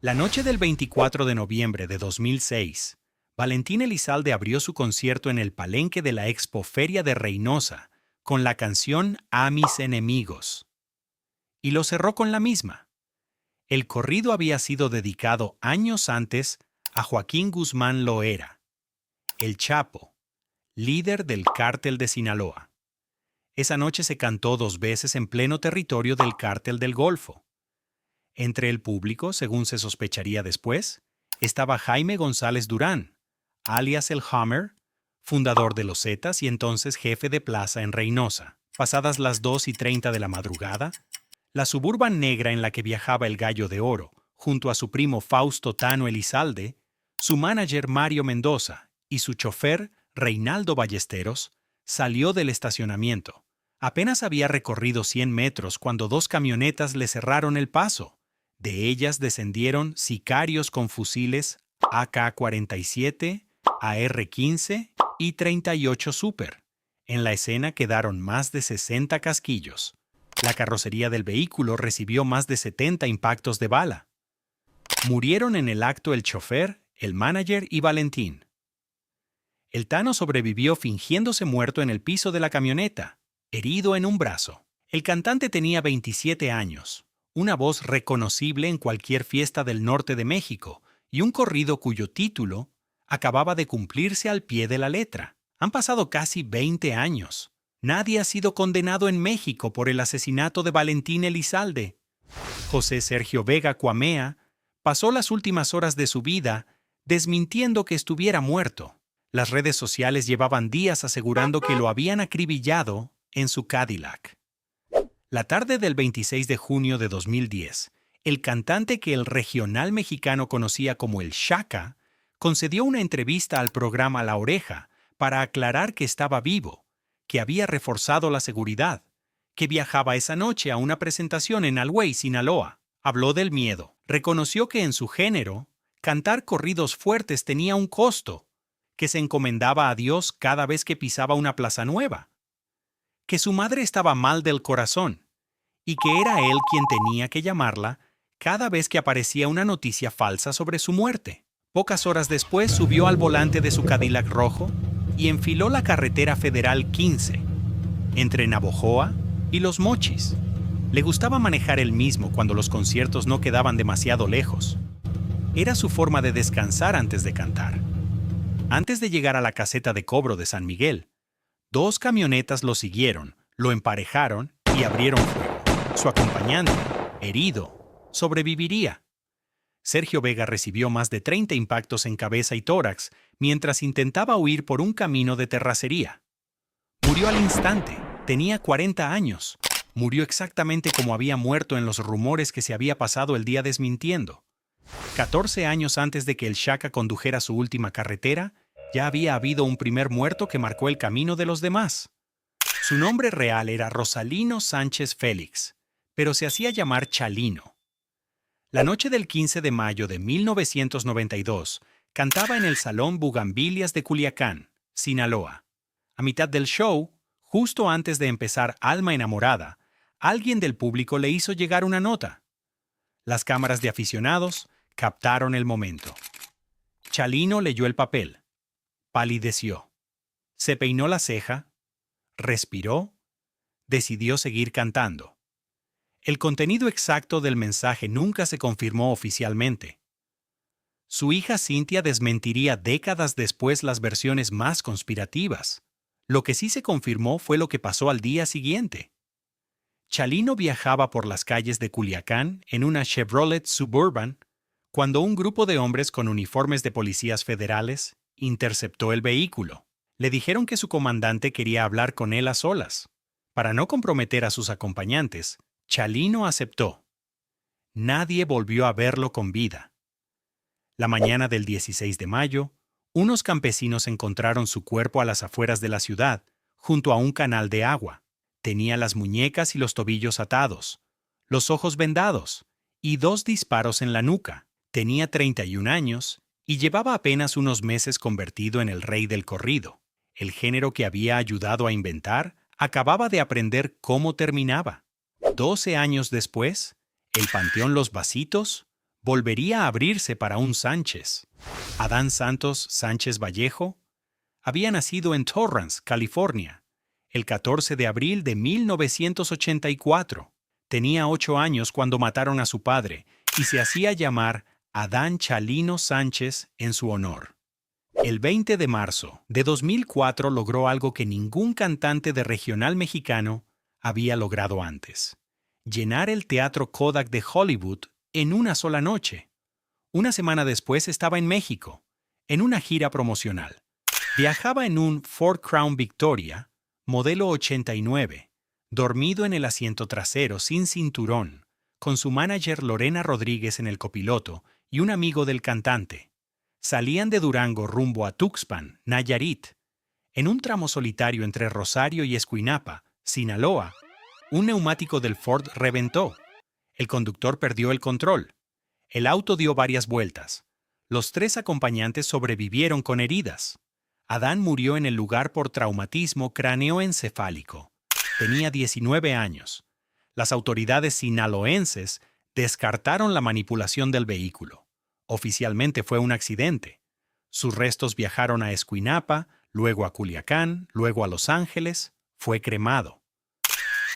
La noche del 24 de noviembre de 2006, Valentín Elizalde abrió su concierto en el palenque de la Expoferia de Reynosa con la canción A mis enemigos. Y lo cerró con la misma. El corrido había sido dedicado años antes a Joaquín Guzmán Loera, el Chapo, líder del Cártel de Sinaloa. Esa noche se cantó 2 veces en pleno territorio del Cártel del Golfo. Entre el público, según se sospecharía después, estaba Jaime González Durán, alias el Hammer, fundador de los Zetas y entonces jefe de plaza en Reynosa. Pasadas las 2:30 de la madrugada, la suburban negra en la que viajaba el Gallo de Oro, junto a su primo Fausto Tano Elizalde, su manager Mario Mendoza y su chofer Reinaldo Ballesteros, salió del estacionamiento. Apenas había recorrido 100 metros cuando 2 camionetas le cerraron el paso. De ellas descendieron sicarios con fusiles AK-47, AR-15 y 38 Super. En la escena quedaron más de 60 casquillos. La carrocería del vehículo recibió más de 70 impactos de bala. Murieron en el acto el chofer, el manager y Valentín. El Tano sobrevivió fingiéndose muerto en el piso de la camioneta, herido en un brazo. El cantante tenía 27 años, una voz reconocible en cualquier fiesta del norte de México y un corrido cuyo título acababa de cumplirse al pie de la letra. Han pasado casi 20 años. Nadie ha sido condenado en México por el asesinato de Valentín Elizalde. José Sergio Vega Cuamea pasó las últimas horas de su vida desmintiendo que estuviera muerto. Las redes sociales llevaban días asegurando que lo habían acribillado en su Cadillac. La tarde del 26 de junio de 2010, el cantante que el regional mexicano conocía como el Shaka concedió una entrevista al programa La Oreja para aclarar que estaba vivo, que había reforzado la seguridad, que viajaba esa noche a una presentación en Alhuey, Sinaloa. Habló del miedo. Reconoció que en su género, cantar corridos fuertes tenía un costo, que se encomendaba a Dios cada vez que pisaba una plaza nueva, que su madre estaba mal del corazón y que era él quien tenía que llamarla cada vez que aparecía una noticia falsa sobre su muerte. Pocas horas después subió al volante de su Cadillac rojo y enfiló la carretera federal 15, entre Navojoa y Los Mochis. Le gustaba manejar él mismo cuando los conciertos no quedaban demasiado lejos. Era su forma de descansar antes de cantar. Antes de llegar a la caseta de cobro de San Miguel, 2 camionetas lo siguieron, lo emparejaron y abrieron fuego. Su acompañante, herido, sobreviviría. Sergio Vega recibió más de 30 impactos en cabeza y tórax mientras intentaba huir por un camino de terracería. Murió al instante, tenía 40 años. Murió exactamente como había muerto en los rumores que se había pasado el día desmintiendo. 14 años antes de que el Shaka condujera su última carretera, ya había habido un primer muerto que marcó el camino de los demás. Su nombre real era Rosalino Sánchez Félix, pero se hacía llamar Chalino. La noche del 15 de mayo de 1992, cantaba en el Salón Bugambilias de Culiacán, Sinaloa. A mitad del show, justo antes de empezar Alma Enamorada, alguien del público le hizo llegar una nota. Las cámaras de aficionados captaron el momento. Chalino leyó el papel. Palideció. Se peinó la ceja, respiró, decidió seguir cantando. El contenido exacto del mensaje nunca se confirmó oficialmente. Su hija Cintia desmentiría décadas después las versiones más conspirativas. Lo que sí se confirmó fue lo que pasó al día siguiente. Chalino viajaba por las calles de Culiacán en una Chevrolet Suburban cuando un grupo de hombres con uniformes de policías federales interceptó el vehículo. Le dijeron que su comandante quería hablar con él a solas. Para no comprometer a sus acompañantes, Chalino aceptó. Nadie volvió a verlo con vida. La mañana del 16 de mayo, unos campesinos encontraron su cuerpo a las afueras de la ciudad, junto a un canal de agua. Tenía las muñecas y los tobillos atados, los ojos vendados y 2 disparos en la nuca. Tenía 31 años y llevaba apenas unos meses convertido en el rey del corrido. El género que había ayudado a inventar acababa de aprender cómo terminaba. 12 años después, el Panteón Los Vasitos volvería a abrirse para un Sánchez. Adán Santos Sánchez Vallejo había nacido en Torrance, California, el 14 de abril de 1984. Tenía 8 años cuando mataron a su padre y se hacía llamar Adán Chalino Sánchez en su honor. El 20 de marzo de 2004 logró algo que ningún cantante de regional mexicano había logrado antes: llenar el Teatro Kodak de Hollywood en una sola noche. Una semana después estaba en México, en una gira promocional. Viajaba en un Ford Crown Victoria, modelo 89, dormido en el asiento trasero sin cinturón, con su manager Lorena Rodríguez en el copiloto y un amigo del cantante. Salían de Durango rumbo a Tuxpan, Nayarit. En un tramo solitario entre Rosario y Escuinapa, Sinaloa, un neumático del Ford reventó. El conductor perdió el control. El auto dio varias vueltas. Los 3 acompañantes sobrevivieron con heridas. Adán murió en el lugar por traumatismo cráneoencefálico. Tenía 19 años. Las autoridades sinaloenses descartaron la manipulación del vehículo. Oficialmente fue un accidente. Sus restos viajaron a Escuinapa, luego a Culiacán, luego a Los Ángeles. Fue cremado.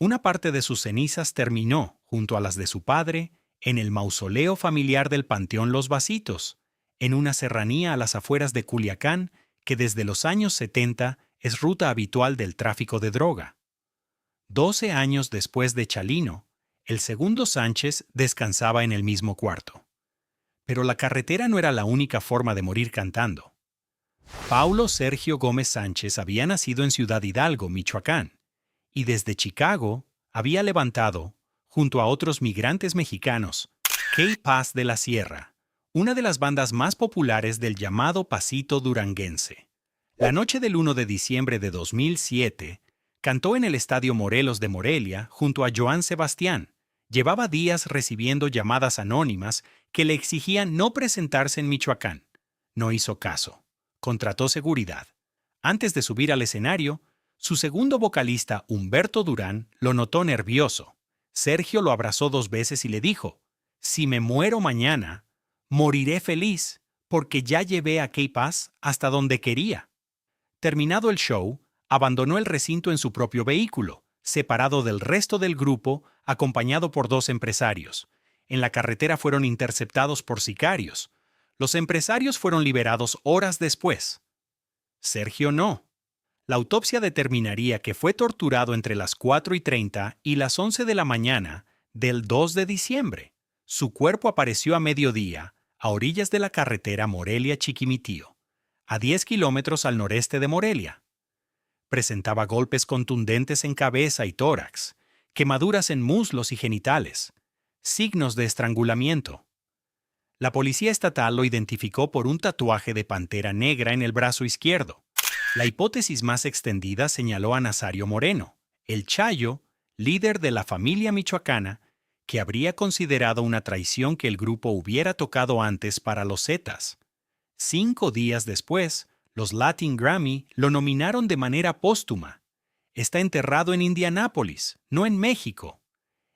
Una parte de sus cenizas terminó, junto a las de su padre, en el mausoleo familiar del Panteón Los Vasitos, en una serranía a las afueras de Culiacán que desde los años 70 es ruta habitual del tráfico de droga. 12 años después de Chalino, el segundo Sánchez descansaba en el mismo cuarto. Pero la carretera no era la única forma de morir cantando. Paulo Sergio Gómez Sánchez había nacido en Ciudad Hidalgo, Michoacán, y desde Chicago había levantado, junto a otros migrantes mexicanos, K-Paz de la Sierra, una de las bandas más populares del llamado pasito duranguense. La noche del 1 de diciembre de 2007, cantó en el Estadio Morelos de Morelia junto a Joan Sebastián. Llevaba días recibiendo llamadas anónimas que le exigían no presentarse en Michoacán. No hizo caso. Contrató seguridad. Antes de subir al escenario, su segundo vocalista, Humberto Durán, lo notó nervioso. Sergio lo abrazó 2 veces y le dijo: «Si me muero mañana, moriré feliz, porque ya llevé a K-Paz hasta donde quería». Terminado el show, abandonó el recinto en su propio vehículo, separado del resto del grupo, acompañado por 2 empresarios. En la carretera fueron interceptados por sicarios. Los empresarios fueron liberados horas después. Sergio no. La autopsia determinaría que fue torturado entre las 4:30 y las 11 de la mañana del 2 de diciembre. Su cuerpo apareció a mediodía, a orillas de la carretera Morelia-Chiquimitío, a 10 kilómetros al noreste de Morelia. Presentaba golpes contundentes en cabeza y tórax, quemaduras en muslos y genitales, signos de estrangulamiento. La policía estatal lo identificó por un tatuaje de pantera negra en el brazo izquierdo. La hipótesis más extendida señaló a Nazario Moreno, el Chayo, líder de la familia michoacana, que habría considerado una traición que el grupo hubiera tocado antes para los Zetas. 5 días después, los Latin Grammy lo nominaron de manera póstuma. Está enterrado en Indianápolis, no en México.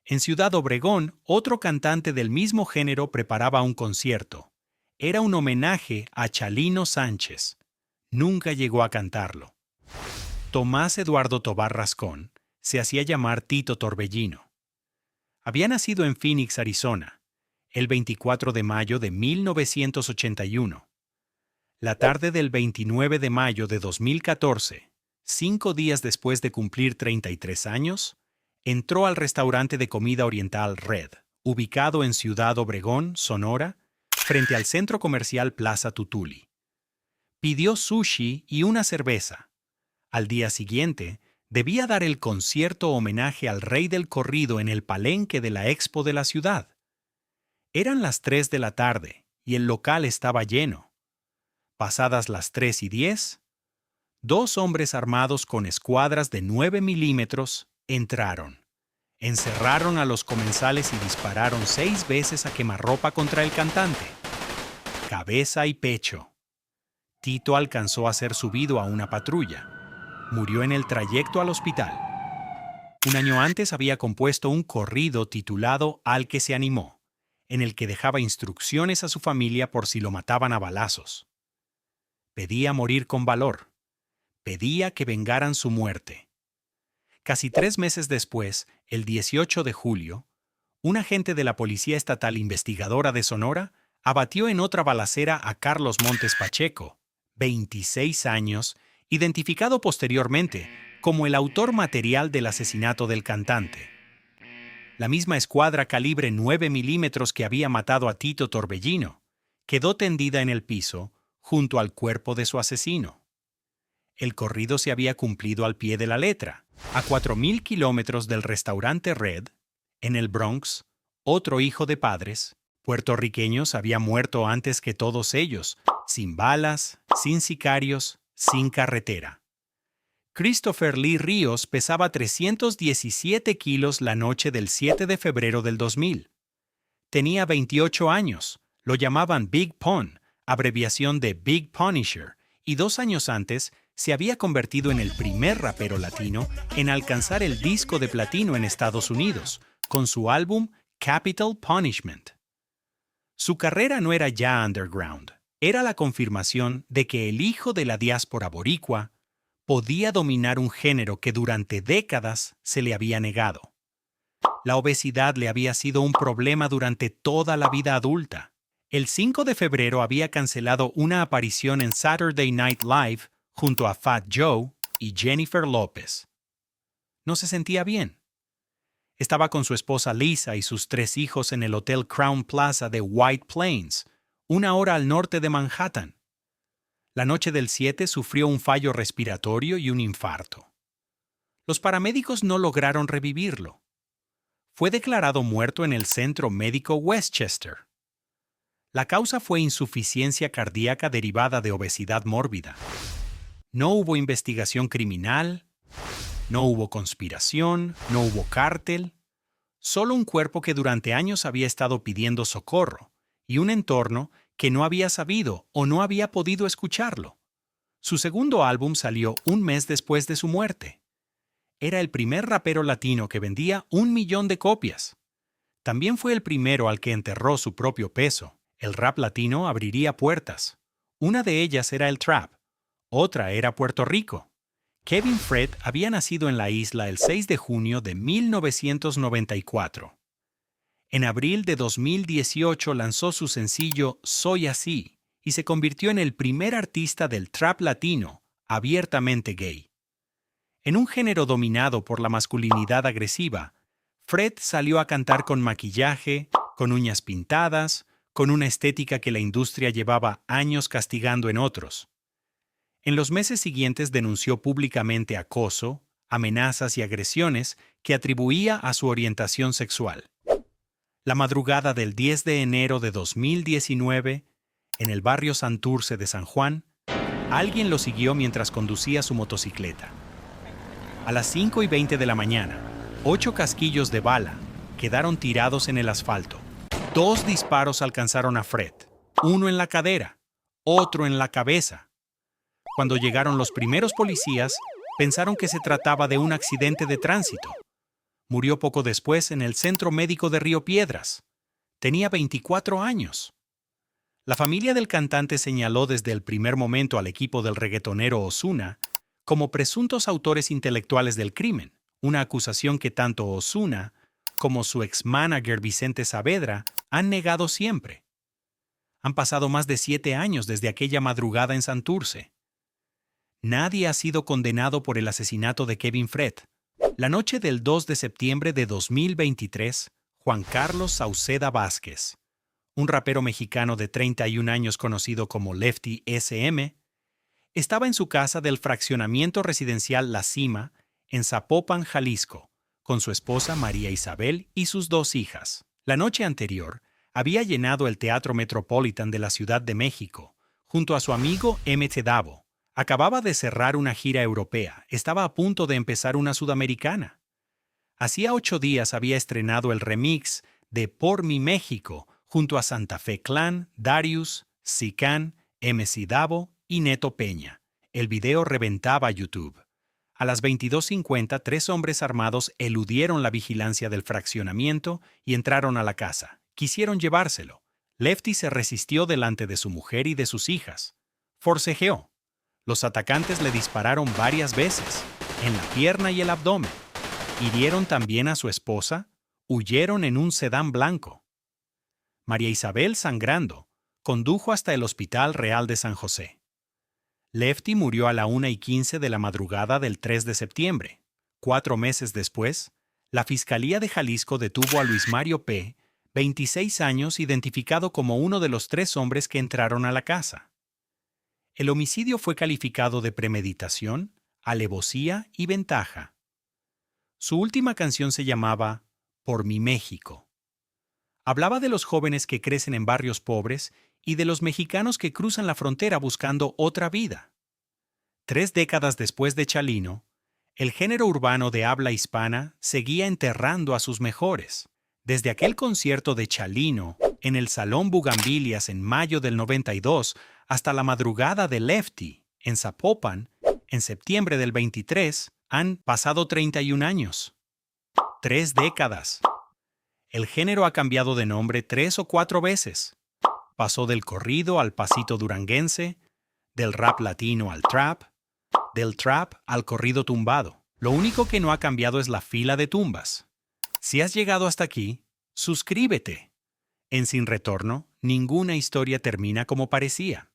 En Ciudad Obregón, otro cantante del mismo género preparaba un concierto. Era un homenaje a Chalino Sánchez. Nunca llegó a cantarlo. Tomás Eduardo Tobar Rascón se hacía llamar Tito Torbellino. Había nacido en Phoenix, Arizona, el 24 de mayo de 1981. La tarde del 29 de mayo de 2014, 5 días después de cumplir 33 años, entró al restaurante de comida oriental Red, ubicado en Ciudad Obregón, Sonora, frente al centro comercial Plaza Tutuli. Pidió sushi y una cerveza. Al día siguiente, debía dar el concierto homenaje al rey del corrido en el palenque de la Expo de la ciudad. Eran las 3 de la tarde y el local estaba lleno. Pasadas las 3:10, 2 hombres armados con escuadras de 9 milímetros entraron. Encerraron a los comensales y dispararon 6 veces a quemarropa contra el cantante. Cabeza y pecho. Tito alcanzó a ser subido a una patrulla. Murió en el trayecto al hospital. Un año antes había compuesto un corrido titulado Al que se animó. en el que dejaba instrucciones a su familia por si lo mataban a balazos. Pedía morir con valor. Pedía que vengaran su muerte. Casi 3 meses después, el 18 de julio, un agente de la Policía Estatal Investigadora de Sonora abatió en otra balacera a Carlos Montes Pacheco, 26 años, identificado posteriormente como el autor material del asesinato del cantante. La misma escuadra calibre 9 milímetros que había matado a Tito Torbellino quedó tendida en el piso junto al cuerpo de su asesino. El corrido se había cumplido al pie de la letra. A 4.000 kilómetros del restaurante Red, en el Bronx, otro hijo de padres puertorriqueños había muerto antes que todos ellos, sin balas, sin sicarios, sin carretera. Christopher Lee Ríos pesaba 317 kilos la noche del 7 de febrero del 2000. Tenía 28 años, lo llamaban Big Pun, abreviación de Big Punisher, y 2 años antes se había convertido en el primer rapero latino en alcanzar el disco de platino en Estados Unidos, con su álbum Capital Punishment. Su carrera no era ya underground, era la confirmación de que el hijo de la diáspora boricua podía dominar un género que durante décadas se le había negado. La obesidad le había sido un problema durante toda la vida adulta. El 5 de febrero había cancelado una aparición en Saturday Night Live junto a Fat Joe y Jennifer López. No se sentía bien. Estaba con su esposa Lisa y sus 3 hijos en el Hotel Crown Plaza de White Plains, 1 hora al norte de Manhattan. La noche del 7 sufrió un fallo respiratorio y un infarto. Los paramédicos no lograron revivirlo. Fue declarado muerto en el Centro Médico Westchester. La causa fue insuficiencia cardíaca derivada de obesidad mórbida. No hubo investigación criminal, no hubo conspiración, no hubo cártel, solo un cuerpo que durante años había estado pidiendo socorro y un entorno que no había sabido o no había podido escucharlo. Su segundo álbum salió un mes después de su muerte. Era el primer rapero latino que vendía 1 millón de copias. También fue el primero al que enterró su propio peso. El rap latino abriría puertas. Una de ellas era el trap. Otra era Puerto Rico. Kevin Fred había nacido en la isla el 6 de junio de 1994. En abril de 2018 lanzó su sencillo Soy Así y se convirtió en el primer artista del trap latino abiertamente gay. En un género dominado por la masculinidad agresiva, Fred salió a cantar con maquillaje, con uñas pintadas, con una estética que la industria llevaba años castigando en otros. En los meses siguientes denunció públicamente acoso, amenazas y agresiones que atribuía a su orientación sexual. La madrugada del 10 de enero de 2019, en el barrio Santurce de San Juan, alguien lo siguió mientras conducía su motocicleta. A las 5:20 de la mañana, 8 casquillos de bala quedaron tirados en el asfalto. 2 disparos alcanzaron a Fred, uno en la cadera, otro en la cabeza. Cuando llegaron los primeros policías, pensaron que se trataba de un accidente de tránsito. Murió poco después en el Centro Médico de Río Piedras. Tenía 24 años. La familia del cantante señaló desde el primer momento al equipo del reggaetonero Ozuna como presuntos autores intelectuales del crimen, una acusación que tanto Ozuna como su ex-manager Vicente Saavedra han negado siempre. Han pasado más de 7 años desde aquella madrugada en Santurce. Nadie ha sido condenado por el asesinato de Kevin Fred. La noche del 2 de septiembre de 2023, Juan Carlos Sauceda Vázquez, un rapero mexicano de 31 años conocido como Lefty SM, estaba en su casa del fraccionamiento residencial La Cima, en Zapopan, Jalisco, con su esposa María Isabel y sus 2 hijas. La noche anterior, había llenado el Teatro Metropolitan de la Ciudad de México, junto a su amigo M.T. Davo. Acababa de cerrar una gira europea, estaba a punto de empezar una sudamericana. Hacía 8 días había estrenado el remix de Por mi México junto a Santa Fe Clan, Darius, Sican, MC Davo y Neto Peña. El video reventaba YouTube. A las 22:50, 3 hombres armados eludieron la vigilancia del fraccionamiento y entraron a la casa. Quisieron llevárselo. Lefty se resistió delante de su mujer y de sus hijas. Forcejeó. Los atacantes le dispararon varias veces, en la pierna y el abdomen. Hirieron también a su esposa. Huyeron en un sedán blanco. María Isabel, sangrando, condujo hasta el Hospital Real de San José. Lefty murió a la 1:15 de la madrugada del 3 de septiembre. 4 meses después, la Fiscalía de Jalisco detuvo a Luis Mario P., 26 años, identificado como uno de los 3 hombres que entraron a la casa. El homicidio fue calificado de premeditación, alevosía y ventaja. Su última canción se llamaba Por mi México. Hablaba de los jóvenes que crecen en barrios pobres y de los mexicanos que cruzan la frontera buscando otra vida. 3 décadas después de Chalino, el género urbano de habla hispana seguía enterrando a sus mejores. Desde aquel concierto de Chalino en el Salón Bugambilias en mayo del 92 hasta la madrugada de Lefty en Zapopan en septiembre del 23, han pasado 31 años. 3 décadas. El género ha cambiado de nombre 3 o 4 veces. Pasó del corrido al pasito duranguense, del rap latino al trap, del trap al corrido tumbado. Lo único que no ha cambiado es la fila de tumbas. Si has llegado hasta aquí, suscríbete. En Sin Retorno, ninguna historia termina como parecía.